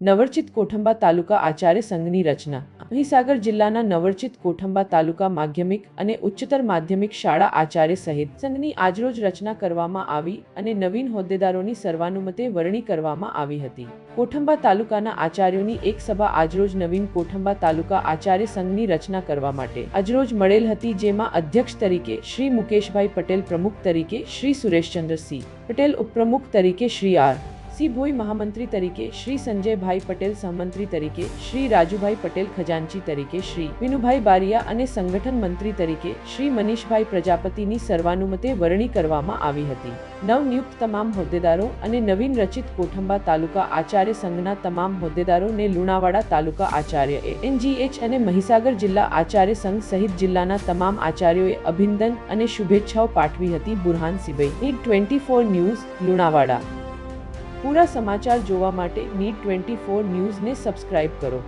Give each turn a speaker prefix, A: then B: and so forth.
A: નવરચિત કોઠંબા તાલુકા આચાર્ય સંઘની રચના. મહીસાગર જિલ્લાના નવરચિત કોઠંબા તાલુકા માધ્યમિક અને ઉચ્ચતર માધ્યમિક શાળા આચાર્ય સહિત સંઘની આજરોજ રચના કરવામાં આવી અને નવીન હોદ્દેદારોની સર્વાનુમતે વરણી કરવામાં આવી હતી. કોઠંબા તાલુકાના આચાર્યોની એક સભા આજરોજ નવીન કોઠંબા તાલુકા આચાર્ય સંઘની રચના કરવા માટે આજરોજ મળેલ હતી, જેમાં અધ્યક્ષ તરીકે શ્રી મુકેશભાઈ પટેલ, પ્રમુખ તરીકે શ્રી સુરેશચંદ્રસિંહ પટેલ, ઉપપ્રમુખ તરીકે શ્રી આર. સી ભોઈ, મહામંત્રી તરીકે શ્રી સંજયભાઈ પટેલ, સહમંત્રી તરીકે શ્રી રાજુભાઈ પટેલ, ખજાનચી તરીકે શ્રી વિનુભાઈ બારિયા અને સંગઠન મંત્રી તરીકે શ્રી મનીષભાઈ પ્રજાપતિની સર્વાનુમતે વરણી કરવામાં આવી હતી. નવનિયુક્ત તમામ હોદ્દેદારો અને નવીન રચિત કોઠંબા તાલુકા આચાર્ય સંઘના તમામ હોદ્દેદારોને લુણાવાડા તાલુકા આચાર્ય એનજીએચ અને મહીસાગર જિલ્લા આચાર્ય સંઘ સહિત જિલ્લાના તમામ આચાર્યોએ અભિનંદન અને શુભેચ્છાઓ પાઠવી હતી. Burhan Sibai, NEED24 news, Lunawada. પૂરા સમાચાર જોવા માટે NEED24 ન્યૂઝને સબસ્ક્રાઇબ કરો.